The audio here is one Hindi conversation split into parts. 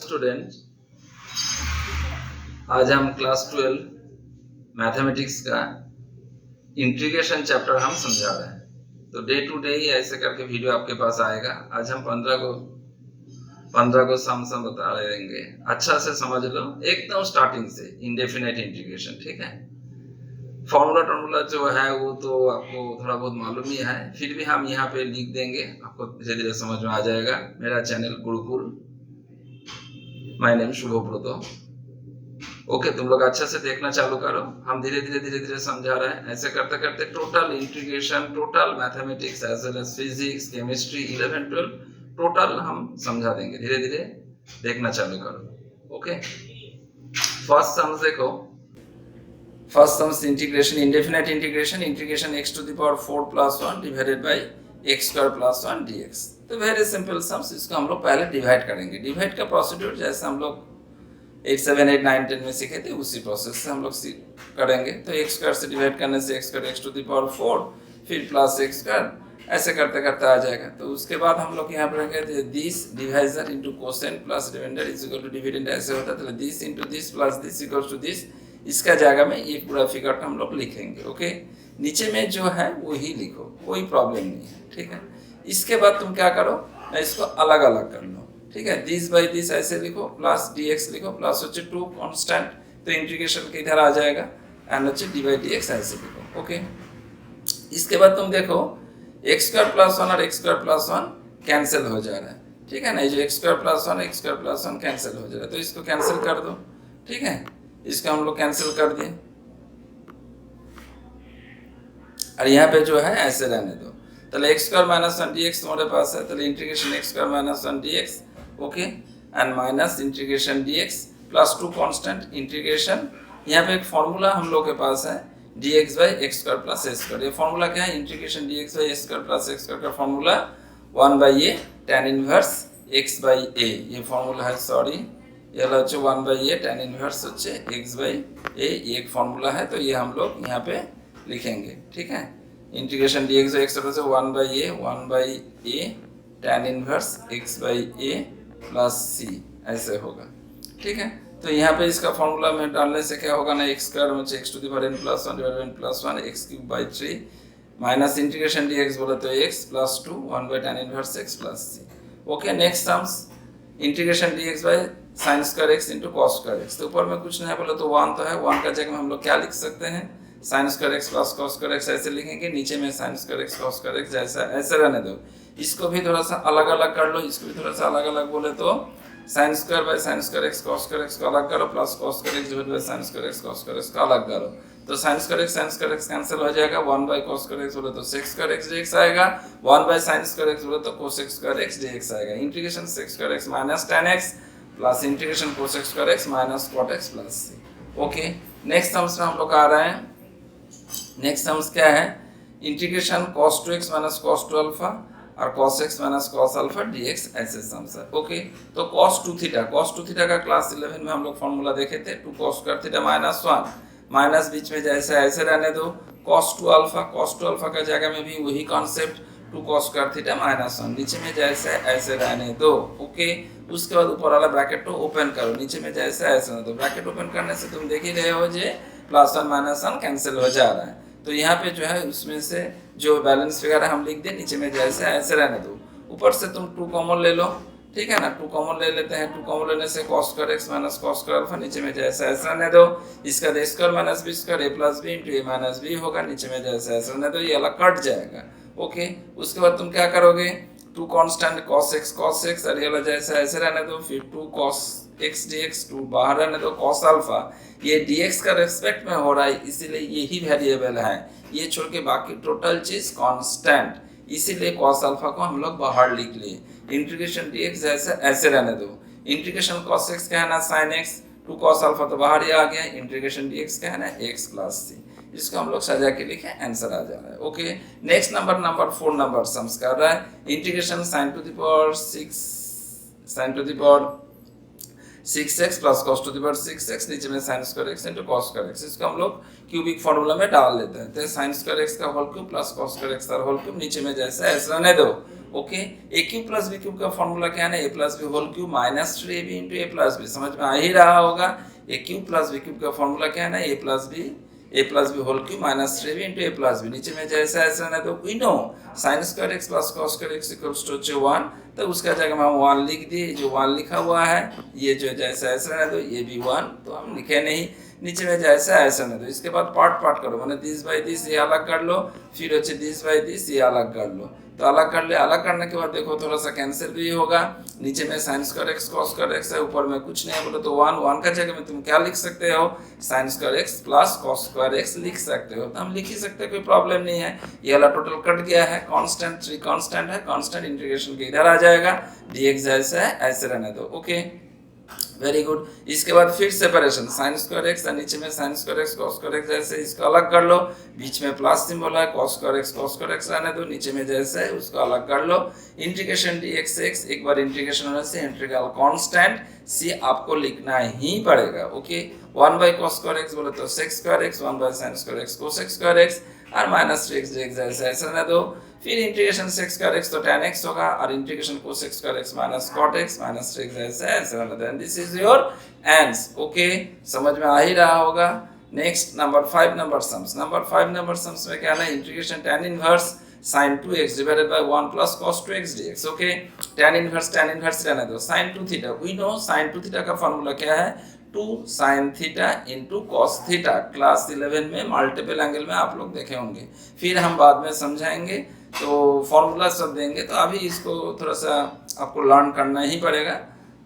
स्टूडेंट, आज हम क्लास 12 मैथमेटिक्स का इंटीग्रेशन चैप्टर हम समझा रहे हैं। तो डे टू डे ही ऐसे करके वीडियो आपके पास आएगा। आज हम 15 को सम बता देंगे। अच्छा से समझ लो एकदम स्टार्टिंग से, इंडेफिनाइट इंटीग्रेशन। ठीक है, फॉर्मूला जो है वो तो आपको थोड़ा बहुत मालूम ही है, फिर भी हम यहाँ पे लिख देंगे, आपको धीरे धीरे समझ में आ जाएगा। मेरा channel Gurukul, my name Shubhabrata. Okay, तुम लोग अच्छा से देखना चालू करो। हम धीरे धीरे समझा रहे हैं। ऐसे करते करते total integration, total mathematics as well as physics, chemistry 11, 12 total हम समझा देंगे। धीरे धीरे देखना चालू करो। ओके, फर्स्ट सम देखो। First sum integration, indefinite integration, integration x to the power 4 plus 1 divided by x square plus 1 dx। तो वेरी सिंपल सम्स, इसको हम लोग पहले डिवाइड करेंगे। डिवाइड का प्रोसीड्यूर जैसे हम लोग 8, 7, 8, 9, 10 में सीखे थे, उसी प्रोसेस से हम लोग करेंगे। तो एक्स स्क्वायर से डिवाइड करने से x square x to the power 4 फिर प्लस एक्स स्क्वायर, ऐसे करते करते आ जाएगा। तो उसके बाद हम लोग यहाँ पर रहेंगे this divisor into quotient plus remainder is equal to dividend, ऐसे होता है। तो this into this plus this equal to this, इसका जगह में ये पूरा फिगर हम लोग लिखेंगे। ओके, नीचे में जो है वही लिखो, कोई प्रॉब्लम नहीं है। ठीक है, इसके बाद तुम क्या करो, इसको अलग अलग कर लो। ठीक है, दिस बाई दिस ऐसे लिखो, प्लस dx लिखो, प्लस होचे 2 कांस्टेंट, तो इंटीग्रेशन के इधर आ जाएगा, एंड होचे dy dx ऐसे लिखो। ओके, इसके बाद तुम देखो x स्क्वायर प्लस 1 और x स्क्वायर प्लस 1 कैंसिल हो जा रहा है। ठीक है ना, ये जो x square plus 1 x square plus 1 cancel हो जा रहा है, तो इसको कैंसिल कर दो। ठीक है, इसको हम लोग कैंसिल कर दिए, और यहाँ पे जो है ऐसे रहने दो। तो x स्क्वायर माइनस 1 dx तुम्हारे पास है, तो integration x square minus 1 dx, okay, and minus integration dx plus 2 constant integration. यहाँ पे एक फॉर्मूला हम लोग के पास है dx by x square plus a square. ये फॉर्मूला क्या है, integration dx by x square plus x square का formula 1 by a tan inverse x by a, ये फॉर्मूला है। सॉरी, ये হচ্ছে 1 बाई ए tan इनवर्स হচ্ছে x बाई a, ये एक फॉर्मूला है। तो ये हम लोग यहाँ पे लिखेंगे। ठीक है, इंटीग्रेशन dx बाई एक्स से 1 by a tan inverse x by a plus c, ऐसे होगा। ठीक है, तो यहाँ पे इसका फॉर्मूला में डालने से क्या होगा ना, एक्स स्क्वायर में x to the power n plus 1 divided by n plus 1 x cube by 3 minus integration dx बोले तो x प्लस 2 1 बाई tan inverse x plus C. Okay, next terms integration dx by sine square x into cos square x। तो ऊपर में कुछ नहीं बोले तो 1 तो है, 1 का जगह में हम लोग क्या लिख सकते हैं, sign square x plus cos square x ऐसे लिखेंगे। नीचे में sign square x cos square x जैसा ऐसे रहने दो। इसको भी थोड़ा सा अलग अलग कर लो, इसको भी थोड़ा सा अलग अलग बोले तो sine square by sine square x cos square x को अलग करो, plus cos square x divide by sine square x cos square x को अलग करो। तो साइन स्क्वायर x कैंसिल हो जाएगा, 1 बाय कॉस स्क्वायर x बोले तो सेक स्क्वायर x dx आएगा, 1 बाय साइन स्क्वायर x बोले तो कोसेक स्क्वायर x dx आएगा। Integration sec square x minus tan x plus integration cosec square x minus cot x plus c। Okay, next terms में हम लोग आ रहे हैं। नेक्स्ट टर्म्स क्या है, integration cos 2x minus cos 2 alpha और cos x minus cos alpha dx, ऐसे सम्स है। ओके, तो cos 2 थीटा का क्लास 11 में हम लोग फॉर्मूला देखे थे, 2 cos square theta minus 1, minus बीच में जैसे ऐसे रहने दो। cos 2 अल्फा का जगह में भी वही concept, 2 cos square theta minus 1, नीचे में जैसे ऐसे रहने दो। ओके, उसके बाद ऊपर वाला ब्रैकेट को ओपन करो, नीचे में जैसे ऐसे रहने दो। ब्रैकेट ओपन करने से तुम देख ही रहे हो जे प्लस 1 माइनस 1 कैंसिल हो जा रहा है। तो यहाँ पे जो है उसमें से जो बैलेंस फिगर है हम लिख दें, नीचे में जैसे ऐसे रहने दो। ऊपर से तुम 2 कॉमन ले लो। ठीक है ना, 2 कॉमन ले लेते हैं। 2 कॉमन लेने से cos square x minus cos square alpha, नीचे में जैसे ऐसे रहने दो। इसका a square minus b square a plus b into a minus b होगा, नीचे में जैसे ऐसे रहने दो, ये अलग कट जाएगा। ओके, उसके बाद तुम क्या करोगे, 2 कांस्टेंट cos x और ये वाला जैसे ऐसे रहने दो, फिर 2 cos x dx, 2 बाहर रहने दो, cos अल्फा ये dx का रेस्पेक्ट में हो रहा है, इसीलिए यही वेरिएबल है, ये छोड़ के बाकी टोटल चीज कांस्टेंट, इसीलिए cos अल्फा को हम लोग बाहर लिख लिए। इंटीग्रेशन dx जैसे ऐसे रहने दो। इंटीग्रेशन cos x क्या है ना, sin x, 2 cos अल्फा तो बाहर ही आ गया। इंटीग्रेशन dx क्या है ना, x प्लस c, इसको हम लोग सजा के लिखे, आंसर आ जा रहा है। ओके, नेक्स्ट नंबर 4 नंबर सम्स कर रहा है। Integration sin to the power 6x plus cos to the power 6x, नीचे में sin square x into cos square x, इसको हम लोग क्यूबिक फॉर्मूला में डाल लेते हैं। तो sin स्क्वायर x का whole cube plus cos square x का होल क्यूब, नीचे में जैसे ऐसे रहने दो। Okay, a cube plus b cube का फॉर्मूला क्या है ना, a plus b whole cube minus 3ab into a plus b. समझ में आ ही रहा होगा। A cube plus b cube का फॉर्मूला क्या है ना, a plus b whole cube minus 3ab into a plus B. नीचे में जैसा ऐसा ना, तो we know sine square x plus cos square x equals to 1, तो उसका जगह में हम 1 लिख दिए। जो 1 लिखा हुआ है ये जो जैसा ऐसा ना, तो ये भी 1 तो हम लिखे नहीं। नीचे में जैसा ऐसा ना, तो इसके बाद पार्ट करो, मैंने दिस बाई दिस ये अलग कर लो, फिर अच्छे दिस बाई दिस ये अलग कर लो। तो अलग कर ले, अलग करने के बाद देखो थोड़ा सा कैंसिल भी होगा। नीचे में sign square x cos square x है, ऊपर में कुछ नहीं है बोलो तो 1 का जगह में तुम क्या लिख सकते हो, sign square x plus cos square x लिख सकते हो। तो हम लिख ही सकते हैं, कोई प्रॉब्लम नहीं है। ये वाला टोटल कट गया है, कांस्टेंट 3 कांस्टेंट है, कांस्टेंट इंटीग्रेशन के इधर आ जाएगा, dx जैसा है ऐसे रहने दो। Okay, very good. इसके बाद फिर सेपरेशन, साइन स्क्वायर एक्स और नीचे में sign square x cos square x जैसे इसको अलग कर लो, बीच में प्लस सिंबल है, कॉस स्क्वायर एक्स रहने दो, नीचे में जैसे है उसको अलग कर लो। इंटीग्रेशन dx x, एक बार इंटीग्रेशन होने से इंटीग्रल कांस्टेंट सी आपको लिखना ही पड़ेगा। Okay, 1 by cos square x बोले तो sec square x, 1 by sine square x cosec square x और माइनस 3x dx जैसे ऐसा रहने दो। फिर इंटीग्रेशन सेक स्क्वायर एक्स तो tan x होगा और integration cosec square x minus cot x minus 3x ऐसा ऐसा रहने दो। This is your answer. Okay, समझ में आ ही रहा होगा। Next number 5 number sums. Number 5 number sums में क्या है, integration tan inverse sin 2x divided by 1 plus cos 2x dx। Okay, tan inverse रहने दो, sin 2 theta, we know sin 2 theta का फॉर्मूला क्या है, 2 sin थीटा इंटू cos थीटा। क्लास 11 में मल्टीपल एंगल में आप लोग देखे होंगे, फिर हम बाद में समझाएंगे, तो फॉर्मूला सब देंगे। तो अभी इसको थोड़ा सा आपको लर्न करना ही पड़ेगा,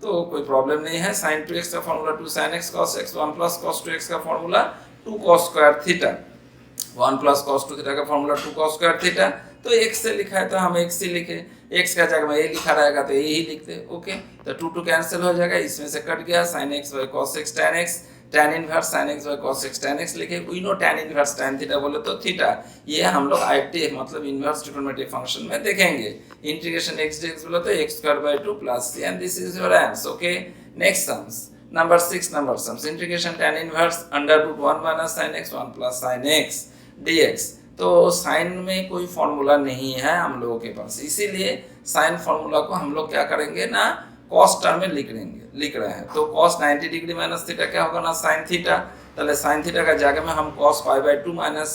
तो कोई प्रॉब्लम नहीं है। sin 2x का formula 2 sin x cos x, 1 plus cos 2x का formula 2 cos square theta, 1 plus cos 2 theta का फॉर्मूला 2 cos स्क्वायर थीटा। तो x से लिखा है तो हम x ही लिखे, x का जगह में a लिखा रहेगा तो a ही लिखते। ओके, तो 2 कैंसिल हो जाएगा, इसमें से कट गया, sin x by cos x tan x, tan inverse sin x by cos x tan x लिखे। We know tan inverse tan theta बोले तो थीटा, ये हम लोग IT मतलब इनवर्स ट्रिग्नोमेट्री फंक्शन में देखेंगे। इंटीग्रेशन x dx बोले तो x square by 2 plus c, and this is your answer. Okay, next sums number 6 number sums. Integration tan inverse under root 1 minus sin x 1 plus sin x dx। तो साइन में कोई फॉर्मूला नहीं है हम लोगों के पास, इसीलिए साइन फॉर्मूला को हम लोग क्या करेंगे ना, कॉस टर्म में लिख रहे हैं। तो कॉस 90 डिग्री माइनस थीटा क्या होगा ना, साइन थीटा। पहले साइन थीटा का जगह में हम cos pi by 2 minus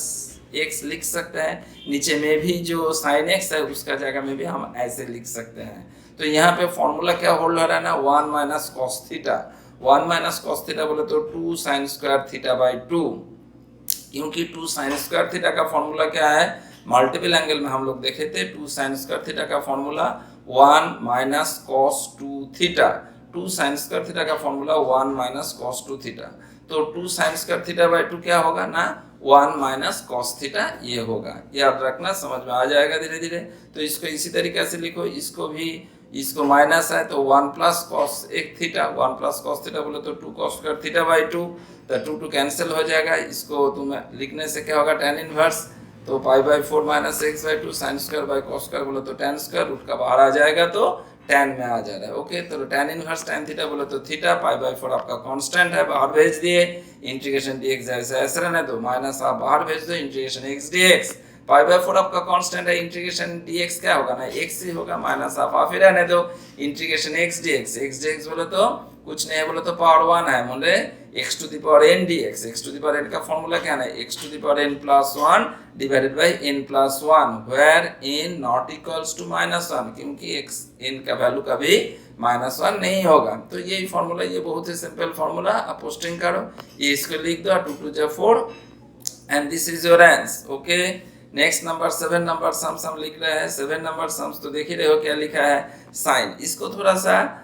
x लिख सकते हैं। नीचे में भी जो साइन एक्स है उसका जगह में भी हम ऐसे लिख सकते हैं। तो यहाँ पे फॉर्मूला क्या होल्ड हो रहा है ना, 1 minus cos theta. 1 minus cos theta बोले तो 2 साइन स्क्वायर थीटा बाई 2, क्योंकि 2 साइन स्क्वायर थीटा का फॉर्मूला क्या है, मल्टीपल एंगल में हम लोग देखे थे। 2 साइन स्क्वायर थीटा का formula 1 minus cos 2 theta, 2 sine square theta का फॉर्मूला 1 माइनस cos 2 थीटा। तो 2 साइन स्क्वायर थीटा बाई 2 क्या होगा ना, 1 माइनस cos थीटा ये होगा। याद रखना, समझ में आ जाएगा धीरे धीरे। तो इसको इसी तरीके से लिखो, इसको भी, इसको माइनस है तो 1 plus cos 1 theta, 1 plus cos theta बोले तो 2 cos स्क्वायर थीटा बाई 2, तो 2 कैंसिल हो जाएगा। इसको तुम लिखने से क्या होगा, tan इनवर्स, तो pi by 4 minus x by 2 sine square by cos square बोले तो tan स्क्वायर, रूट का बाहर आ जाएगा तो tan में आ जा रहा है। ओके, तो tan इनवर्स tan थीटा बोले तो थीटा, पाई बाई 4 आपका कांस्टेंट है, बाहर भेज दिए। इंटीग्रेशन dx जैसे ऐसे रहने दो, माइनस आप बाहर भेज दो, integration x dx, pi by 4 आपका कांस्टेंट है, इंटीग्रेशन dx क्या होगा ना, x ही होगा, माइनस आप ही रहने दो। इंटीग्रेशन x dx बोले तो कुछ नहीं है, बोले तो पावर 1 है, बोले x to the power n dx। x to the power n का फॉर्मूला क्या है, x to the power n plus 1 divided by n plus 1, where n not equals to minus 1, क्योंकि x n का वैल्यू कभी माइनस 1 नहीं होगा। तो यही फॉर्मूला, ये बहुत ही सिंपल फॉर्मूला, आप पोस्टिंग करो, ये इसको लिख दो, 2 2 जा 4 and this is your answer. Okay, next number 7 number sums हम लिख रहे हैं। 7 नंबर सम्स तो देख ही रहे हो क्या लिखा है, साइन। इसको थोड़ा सा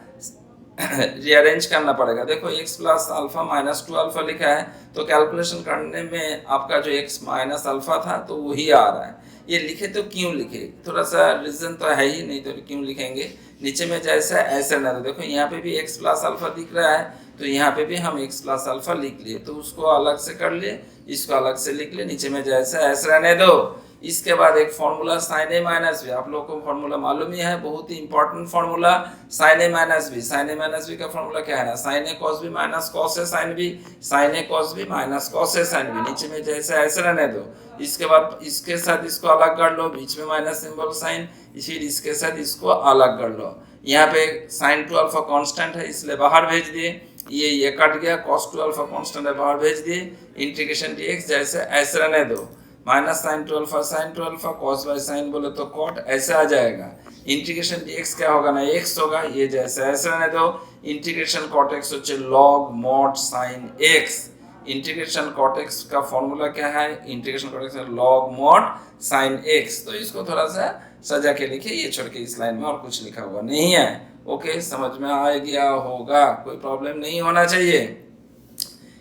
रीअरेंज करना पड़ेगा। देखो x plus alpha minus 2 alpha लिखा है, तो कैलकुलेशन करने में आपका जो x माइनस अल्फा था तो वही आ रहा है। ये लिखे तो क्यों लिखे, थोड़ा सा रीजन तो है ही, नहीं तो क्यों लिखेंगे। नीचे में जैसा ऐसा ना, तो देखो यहाँ पे भी x प्लस अल्फा दिख रहा है, तो यहाँ पे भी हम x प्लस अल्फा लिख लिए, तो उसको अलग से कर लिए, इसको अलग से लिख लिए। नीचे में जैसा ऐसा रहने दो, इसके बाद एक फॉर्मूला साइन ए माइनस बी, आप लोगों को फॉर्मूला मालूम ही है, बहुत ही इंपॉर्टेंट फॉर्मूला साइन ए माइनस बी। साइन ए माइनस बी का फॉर्मूला क्या है ना, sign A cos B minus cos A sine B, sign A cos B minus cos A sine B. नीचे में जैसे ऐसे रहने दो, इसके बाद इसके साथ इसको अलग कर लो, बीच में माइनस सिंबल साइन, फिर इसके साथ इसको अलग कर लो। यहाँ पे साइन टू अल्फा कांस्टेंट है इसलिए बाहर भेज दिए, ये कट गया, कॉस टू अल्फा कांस्टेंट है बाहर भेज दिए, इंटीग्रेशन डीएक्स जैसे ऐसे रहने दो, minus sign to alpha cos by sine बोले तो कॉट ऐसे आ जाएगा। इंटीग्रेशन डीएक्स क्या होगा ना, एक्स होगा, ये जैसे ऐसे रहने दो। इंटीग्रेशन कॉट एक्स होचे log mod sine x. Integration cot x का फॉर्मूला क्या है, integration cot x log mod sine x. तो इसको थोड़ा सा सजा के लिखे, ये छोड़ के इस लाइन में और कुछ लिखा हुआ नहीं है। ओके, समझ में आ गया होगा, कोई प्रॉब्लम नहीं होना चाहिए।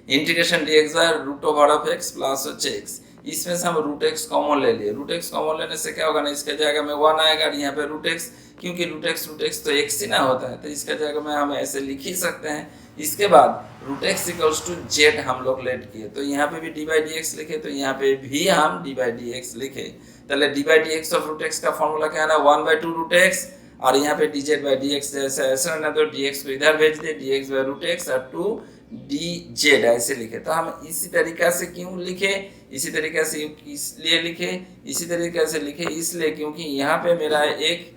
Integration dx by root over of x plus x, इसमें से हम रूट एक्स कॉमन ले लिए। रूट एक्स कॉमन लेने से क्या होगा ना, इसके जगह में 1 आएगा और यहाँ पे रूट एक्स, क्योंकि रूट एक्स तो एक्स ही ना होता है, तो इसके जगह में हम ऐसे लिख ही सकते हैं। इसके बाद root x equals to Z हम लोग लेट किए, तो यहाँ पे भी डी बाई डी एक्स लिखे, तो यहाँ पे भी हम डी बाई डी एक्स लिखे। पहले d by D x of root x का फॉर्मूला क्या है ना, 1/2 रूट एक्स, और यहाँ पे d z by D x जैसे ऐसे रहना, तो डी एक्स को इधर भेज दे, d x by root x और 2 डी जेड ऐसे लिखे। तो हम इसी तरीका से क्यों लिखे, इसी तरीके से इसलिए लिखे, इसी तरीके से लिखे इसलिए क्योंकि यहाँ पे मेरा एक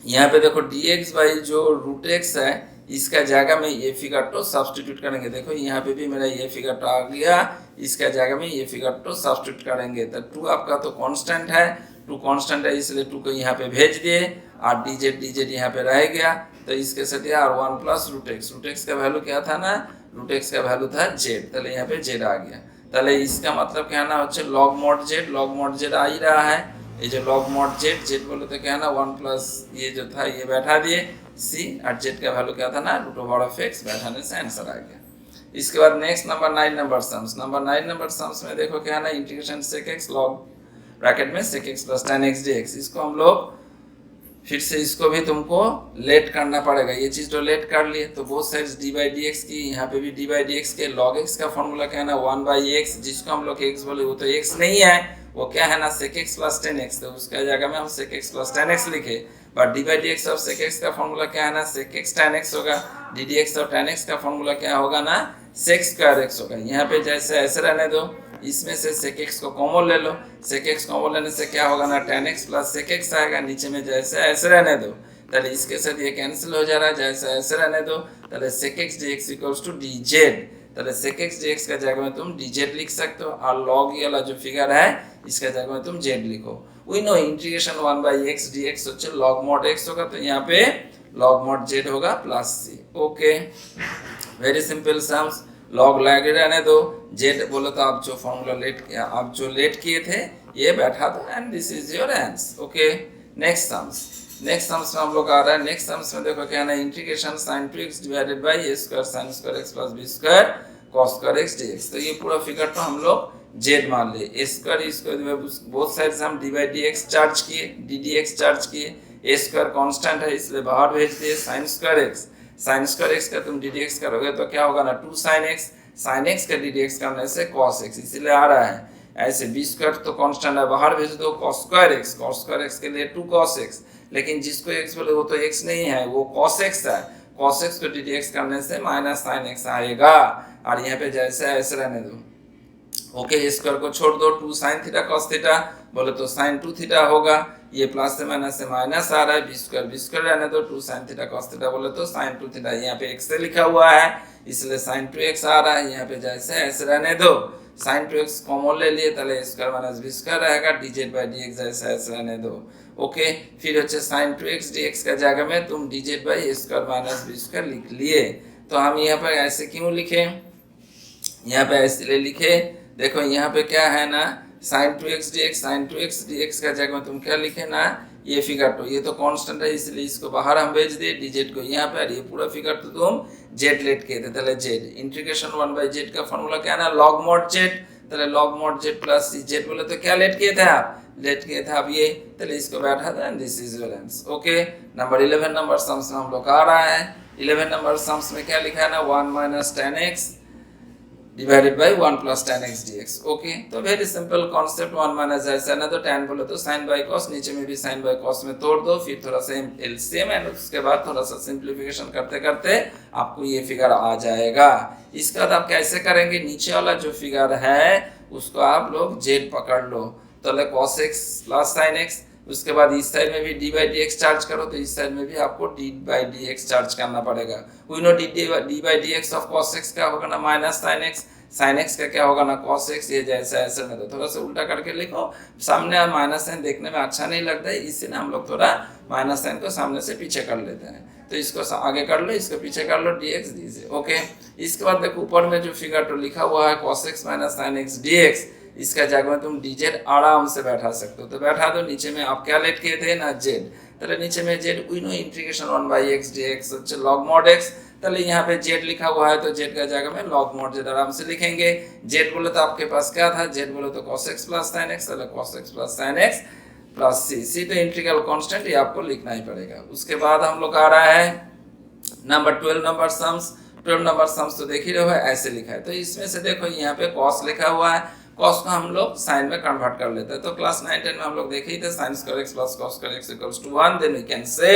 यहाँ पे देखो dx बाई जो रूट एक्स है, इसका जगह में ये फिगर तो सब्सटीट्यूट करेंगे। देखो यहाँ पे भी मेरा ये फिगर तो आ गया, इसका जगह में ये फिगर तो सब्सटीट्यूट करेंगे। तो 2 आपका तो कांस्टेंट है, 2 कांस्टेंट है इसलिए 2 को यहाँ पे भेज दिए, और dz यहाँ पे रह गया, तो इसके साथ यार 1 प्लस रूट एक्स का वैल्यू क्या था ना, रूट एक्स का वैल्यू था जेड, तो यहाँ पे जेड आ गया। तो इसका मतलब क्या ना होच्छे लॉग मॉड जेड आ ही रहा है। ये जो लॉग मॉड जेड बोले तो क्या ना 1 प्लस ये जो था ये बैठा दिए सी, और जेड का वैल्यू क्या था ना रूट ओवर ऑफ एक्स, बैठाने से आंसर आ गया। इसके बाद नेक्स्ट नंबर 9 नंबर सम्स में देखो क्या है ना, integration sec x log bracket में sec x plus tan x dx, इसको हम लोग फिर से इसको भी तुमको लेट करना पड़ेगा। ये चीज तो लेट कर लिए, तो both sides D by D x की, यहाँ पे भी डी बाई डी एक्स के। लॉग एक्स का फॉर्मूला क्या है ना 1/x, जिसको हम लोग एक्स बोले वो तो एक्स नहीं है, वो क्या है ना sec x plus tan x, तो उसका जगह में हम sec x plus tan x लिखे। But d by D x of sec x का फॉर्मूला क्या है ना सेक एक्स tan x होगा, d d x of tan x का फॉर्मूला क्या होगा ना सेक स्क्वायर x होगा। यहाँ पे जैसे ऐसे रहने दो, इसमें से सेक एक्स को कॉमन ले लो, सेक एक्स कॉमन लेने से क्या होगा ना tan x plus sec x आएगा, नीचे में जैसे ऐसे रहने दो, ताले इसके साथ ये कैंसिल हो जा रहा है, जैसे ऐसे रहने दो, ताले sec x dx equals to d Z, ताले सेक एक्स dx का जगह में तुम डी जेड लिख सकते हो, और लॉग ये वाला जो फिगर है इसका जगह में तुम जेड लिखो। We know integration 1/x dx होच्छे लॉग मॉड x होगा, तो यहाँ पे लॉग मॉड जेड होगा प्लस सी। Okay, very simple sums, log lag रहने दो, जेड बोलो तो आप जो फॉर्मूला लेट किए थे ये बैठा दो, and this is your answer. Okay, next sums में हम लोग आ रहा है। नेक्स्ट सम्स में देखो क्या है ना, integration sin 2x divided bye a square sin square x plus b square cos square x dx, तो ये पूरा फिगर तो हम लोग जेड मान ले, a स्क्वायर इसको बोथ साइड से हम D by D x charge किए, डी डी एक्स चार्ज किए, a स्क्वायर कांस्टेंट है इसलिए बाहर भेज दिए, sin स्क्वायर x का तुम डी डी एक्स करोगे तो क्या होगा ना 2 sin x का डी डी एक्स करने से cos x, इसीलिए आ रहा है ऐसे। b स्क्वायर तो कांस्टेंट है बाहर भेज दो, cos स्क्वायर x के लिए 2 cos x, लेकिन जिसको x बोले वो तो x नहीं है, वो cos x है, cos x को डी डी एक्स करने से माइनस sin x आएगा, और यहाँ पे जैसे ऐसे रहने दो। ओके, स्क्वायर को छोड़ दो, 2 sin थीटा cos थीटा बोले तो sin 2 थीटा होगा, ये प्लस से माइनस आ रहा है, बी स्क्वायर रहने दो, 2 sin थीटा cos थीटा बोले तो sin 2 थीटा, यहाँ पे x से लिखा हुआ है इसलिए sin 2x आ रहा है, यहाँ पे जैसे ऐसे रहने दो, sin 2x कॉमन ले लिए, ताले स्क्वायर माइनस बी स्क्वायर रहेगा, dz बाई dx जैसे ऐसे रहने दो। ओके, फिर होच्छे sin 2x dx का जगह में तुम dz by square minus B square लिख लिए। तो हम यहाँ पर ऐसे क्यों लिखे, यहाँ पे इसलिए लिखे, देखो यहाँ पे क्या है ना sin 2x dx का जगह में तुम क्या लिखे ना ये फिगर तो ये तो कांस्टेंट है इसलिए इसको बाहर हम भेज दिए, dz को यहाँ पे, और ये पूरा फिगर तो तुम जेड लेट किए थे, ताले जेड इंटीग्रेशन 1/z का फॉर्मूला क्या है ना लॉग मॉड जेड, ताले log mod Z plus Z बोले तो क्या लेट किए थे आप, लेट किए थे आप ये, ताले इसको बैठा था, and this is your answer. Okay, number 11 number sums में हम लोग आ रहा है। 11 नंबर सम्स में क्या लिखा है ना 1 - tan x divided by 1 plus tan x dx। Okay, तो वेरी सिंपल कॉन्सेप्ट। 1 माइनस ऐसा ना, तो tan बोले तो साइन बाई कॉस, नीचे में भी साइन बाई कॉस में तोड़ दो, फिर थोड़ा सा एलसीएम एंड उसके बाद थोड़ा सा सिंप्लीफिकेशन करते करते आपको ये फिगर आ जाएगा। इसके बाद आप कैसे करेंगे, नीचे वाला जो फिगर है उसको आप लोग जेड पकड़ लो, तो cos x plus sine x, उसके बाद इस साइड में भी D by D x charge करो, तो इस साइड में भी आपको D by D x charge करना पड़ेगा। We know D by D x of cos x क्या होगा ना, minus sine x, sine x का क्या होगा ना cos x। ये जैसा ऐसे में तो थोड़ा सा उल्टा करके लिखो, सामने माइनस साइन देखने में अच्छा नहीं लगता है, इसलिए हम लोग थोड़ा माइनस साइन को सामने से पीछे कर लेते हैं। तो इसको आगे कर लो, इसको पीछे कर लो, डी एक्स डी से। ओके, इसके बाद देखो ऊपर में जो फिगर तो लिखा हुआ है cos x minus sine x D x, इसका जगह में तुम dz आराम से बैठा सकते हो, तो बैठा दो। नीचे में आप क्या लेट किए थे ना, z, তাহলে नीचे में z we know integration 1 by x dx হচ্ছে log mod x, তাহলে यहाँ पे z लिखा हुआ है तो z का जगह में log mod z आराम से लिखेंगे। z बोले तो आपके पास क्या था, z बोले तो cos x plus sin x, ताहले cos x plus sin x plus c तो इंटीग्रल कांस्टेंट ये आपको लिखना ही पड़ेगा। उसके बाद हम लोग आ रहा है number 12 number sums. 12 number sums तो देख ही रहे हो, ऐसे लिखा है, तो इसमें से देखो यहाँ पे cos लिखा हुआ है, cos को हम लोग साइन में कन्वर्ट कर लेते हैं। तो क्लास 9-10 में हम लोग देखे ही थे sin square x plus cos square x equals to 1, then we can say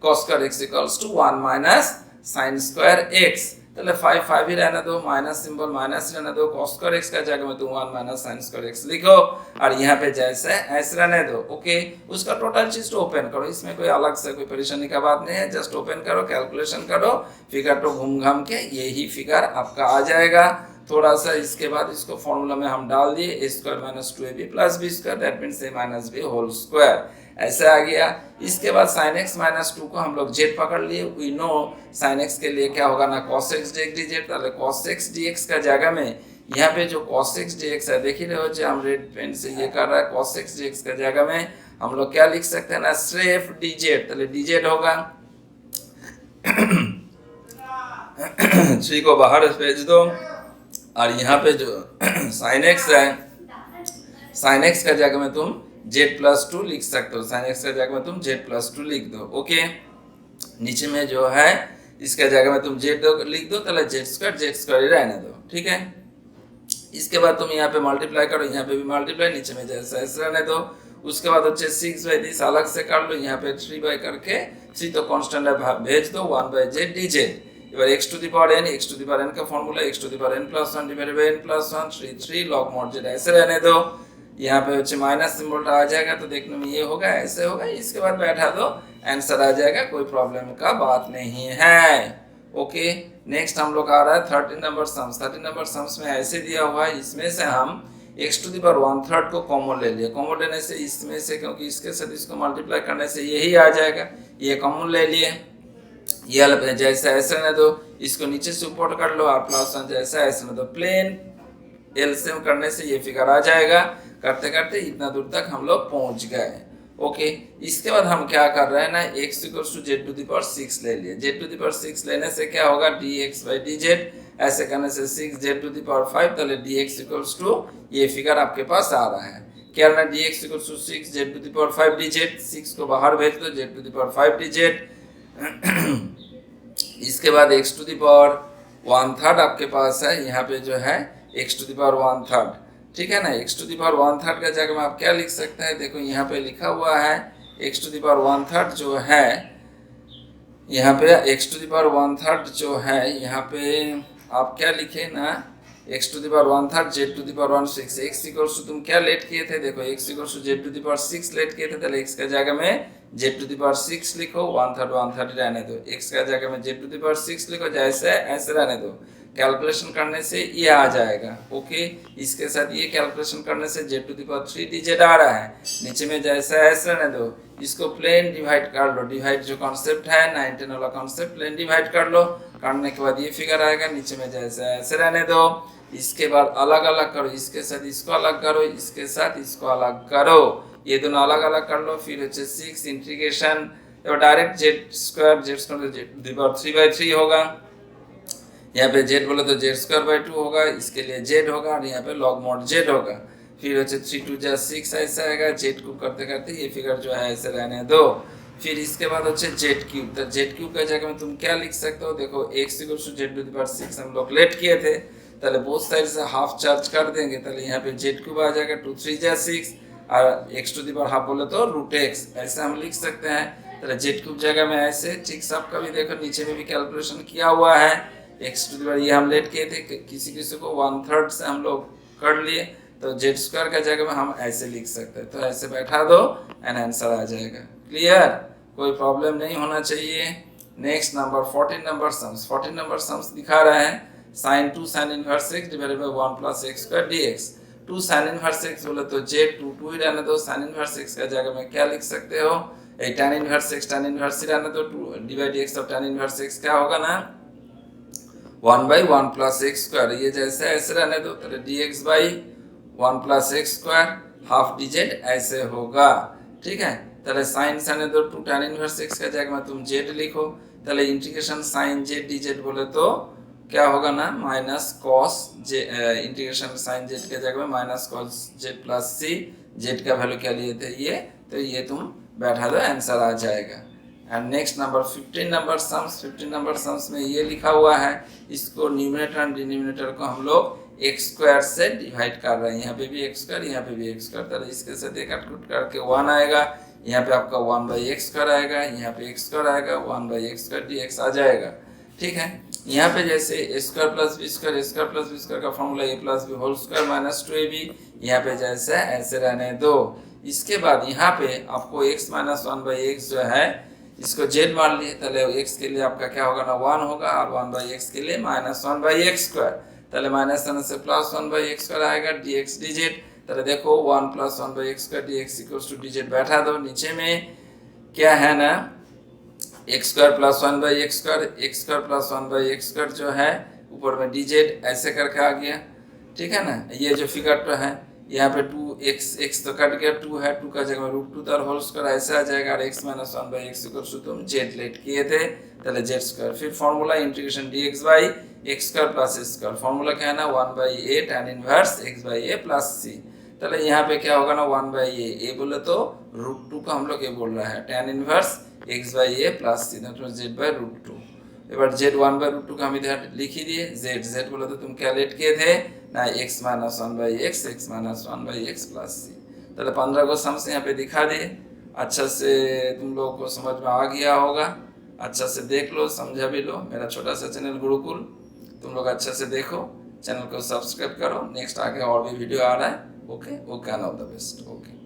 cos square x equals to 1 minus sin square x। তাহলে 5 ही रहने दो, माइनस सिंबल माइनस रहने दो, cos स्क्वायर x का जगह में तुम 1 माइनस sin स्क्वायर x लिखो और यहाँ पे जैसे ऐसे रहने दो। ओके, उसका टोटल चीज तो ओपन करो, इसमें कोई अलग से कोई परेशानी का बात नहीं है, जस्ट ओपन करो, कैलकुलेशन करो, फिगर तो घूम घाम के यही फिगर आपका आ जाएगा। थोड़ा सा इसके बाद इसको फॉर्मूला में हम डाल दिए, a square minus 2ab plus b square, that means a minus b whole square, ऐसे आ गया। इसके बाद sin x माइनस 2 को हम लोग z पकड़ लिए, वी नो sin x के लिए क्या होगा ना cos x dx, ताहले cos x dx का जगह में यहाँ पे जो cos x dx है, देख ही रहे हो जो हम रेड पेन से ये कर रहा है, cos x dx का जगह में हम लोग क्या लिख सकते हैं ना, सिर्फ dz, ताहले dz होगा 3 को बाहर भेज दो, और यहाँ पे जो sin x है, sin x का जगह में तुम z प्लस 2 लिख सकते हो, sin x का जगह में तुम z प्लस 2 लिख दो। ओके, नीचे में जो है इसका जगह में तुम z लिख दो, ताहले z स्क्वायर ही रहने दो, ठीक है। इसके बाद तुम यहाँ पे मल्टीप्लाई करो, यहाँ पे भी मल्टीप्लाई, नीचे में जैसा ऐसे रहने दो। उसके बाद अच्छे 6 बाई 10 अलग से कर लो, यहाँ पे 3 बाई करके 3 तो कांस्टेंट है भेज दो, 1 बाई z dz। এবার x to the power n, x to the power n का formula x to the power n plus 1 divided by n plus 1 3 log mod z, ऐसे रहने दो। यहाँ पे अच्छे माइनस सिंबल आ जाएगा, तो देखने में ये होगा, ऐसे होगा, इसके बाद बैठा दो, आंसर आ जाएगा, कोई प्रॉब्लम का बात नहीं है। ओके, नेक्स्ट हम लोग आ रहा है 13 नंबर सम्स। 13 नंबर सम्स में ऐसे दिया हुआ है, इसमें से हम x टू दी पावर 1/3 को कॉमन ले लिए, कॉमन लेने से इसमें से, क्योंकि इसके साथ इसको मल्टीप्लाई करने से यही आ जाएगा, ये कॉमन ले लिए, ये जैसा ऐसे रहने दो, इसको नीचे से ऊपर कर लो, और प्लस 1 जैसा ऐसे रहने दो, प्लेन एलसीएम करने से ये फिगर आ जाएगा। करते करते इतना दूर तक हम लोग पहुंच गए। ओके, इसके बाद हम क्या कर रहे हैं ना, x equals to z to the power 6 ले लिए, z टू दी पावर 6 लेने से क्या होगा, dx बाई dz, ऐसे करने से 6z टू दी पावर 5, ताहले dx इक्वल्स टू ये फिगर आपके पास आ रहा है, क्या ना dx equals to 6z to the power 5 dz, 6 को बाहर भेज दो, z to the power 5 dz। इसके बाद x टू दी पावर 1/3 आपके पास है, यहाँ पे जो है x टू दी पावर 1/3, ठीक है ना। x टू दी पावर 1/3 का जगह में आप क्या लिख सकते हैं, देखो यहाँ पे लिखा हुआ है x टू दी पावर 1/3 जो है, यहाँ पे x टू दी पावर 1/3 जो है, यहाँ पे आप क्या लिखे ना, x to the power 1/3 z to the power 1/6, x equals to तुम क्या लेट किए थे, देखो x equals to z to the power 6 let किए थे, ताहले x का जगह में z टू दी पावर 6 लिखो, 1/3 रहने दो, x का जगह में z टू दी पावर 6 लिखो, जैसे ऐसे रहने दो, कैलकुलेशन करने से ये आ जाएगा। ओके, इसके साथ ये कैलकुलेशन करने से z to the power 3 dz आ रहा है, नीचे में जैसा ऐसे रहने दो, इसको प्लेन डिवाइड कर लो, डिवाइड जो कॉन्सेप्ट है 9-10 वाला कॉन्सेप्ट, प्लेन डिवाइड कर लो, करने के बाद ये फिगर आएगा, नीचे में जैसा ऐसे रहने दो। इसके बाद अलग अलग करो, इसके साथ इसको अलग करो, इसके साथ इसको अलग करो, ये दोनों अलग अलग कर लो, फिर अच्छे 6 इंटीग्रेशन, तो direct z square z to the power 3/3 होगा, यहाँ पे z बोले तो z स्क्वायर बाई 2 होगा, इसके लिए z होगा, और यहाँ पे log mod z होगा, फिर अच्छे 3 2 जा 6 ऐसा आएगा, z क्यूब करते करते ये फिगर जो है ऐसे रहने दो। फिर इसके बाद अच्छे z क्यूब, तो z क्यूब का जगह में तुम क्या लिख सकते हो, देखो x equals to z to the power 6 हम लोग लेट किए थे, তাহলে बोथ साइड से हाफ चार्ज कर देंगे, তাহলে यहाँ पे z क्यूब आ जाएगा 2 3 जा 6 और x to the power half बोले तो रूट एक्स, ऐसे हम लिख सकते हैं। ताहले z क्यूब जगह में ऐसे ठीक सबका भी देखो नीचे में भी कैलकुलेशन किया हुआ है। x टू द पावर ये हम लेट किए थे, किसी किसी को 1/3 से हम लोग कर लिए, तो z स्क्वायर का जगह में हम ऐसे लिख सकते हैं, तो ऐसे बैठा दो एंड आंसर आ जाएगा। क्लियर, कोई प्रॉब्लम नहीं होना चाहिए। Next number 14 number sums, 14 number sums दिखा रहा है sin 2 sin inverse x divided by 1 plus x square dx। 2 sin inverse x बोले तो z 2 ही रहने दो, sin इनवर्स x का जगह में क्या लिख सकते हो, a tan inverse x tan inverse ही रहने दो, 2 divide x of tan inverse x क्या होगा ना 1 बाई 1 प्लस x स्क्वायर, ये जैसे ऐसे रहने दो, तो dx by 1 plus x square half dz ऐसे होगा। ठीक है, তাহলে sin সাইনে তো 2 tan इनवर्स x का जगह में तुम z लिखो, তাহলে इंटीग्रेशन sin z dz बोले तो क्या होगा ना minus cos z, integration sin z के जगह में minus cos z plus c, z का वैल्यू क्या लिए थे ये, तो ये तुम बैठा दो आंसर आ जाएगा। And next number 15 number sums, 15 number sums में ये लिखा हुआ है, इसको न्यूमरेटर एंड डिनोमिनेटर को हम लोग x स्क्वायर से डिवाइड कर रहे हैं, यहाँ पे भी x स्क्वायर यहाँ पे भी x स्क्वायर, तो इसके साथ एक कट करके 1 आएगा, यहाँ पे आपका 1 बाई x स्क्वायर आएगा, यहाँ पे x स्क्वायर आएगा, 1 बाई x स्क्वायर dx आ जाएगा। ठीक है, यहाँ पे जैसे a square plus b square का formula a plus b whole square minus 2ab, यहाँ पे जैसे ऐसे रहने दो। इसके बाद यहाँ पे आपको x माइनस 1 बाई एक्स जो है इसको z मान लिए, ताले x के लिए आपका क्या होगा ना 1 होगा, और 1 बाई एक्स के लिए माइनस 1 बाई एक्स स्क्वायर, ताले माइनस 1 से प्लस 1 बाई एक्स स्क्वायर आएगा dx dz, ताले देखो 1 plus 1 by x square dx equals to dz बैठा दो, नीचे में क्या है ना x square plus 1 by x square, x square plus 1 by x square जो है ऊपर में dz ऐसे करके आ गया। ठीक है ना, ये जो फिगर तो है यहाँ पे 2x तो कट गया, 2 है, 2 का जगह में रूट 2 तर होल स्क्वायर ऐसे आ जाएगा, और x minus 1 by x equals to तुम z लेट किए थे, ताहले z स्क्वायर, फिर formula integration dx by x square plus s square, formula क्या है ना 1 by a tan inverse x by a plus c, ताहले यहाँ पे क्या होगा ना 1 बाई a बोले तो रूट 2 का हम लोग ये बोल रहा है tan inverse x by a plus c, that means z by root 2। এবার z 1 বাই रूट 2 का हम इधर लिख ही दिए, z बोले तो तुम क्या लेट किए थे ना x minus 1 by x minus 1 by x plus c, ताहले 15 को सम्स यहाँ पे दिखा दिए। अच्छा से तुम लोगों को समझ में आ गया होगा, अच्छा से देख लो, समझा भी लो। मेरा छोटा सा चैनल गुरुकुल, तुम लोग अच्छा से देखो, चैनल को सब्सक्राइब करो, नेक्स्ट आगे और भी वीडियो आ रहा है। Okay, all the best. Okay.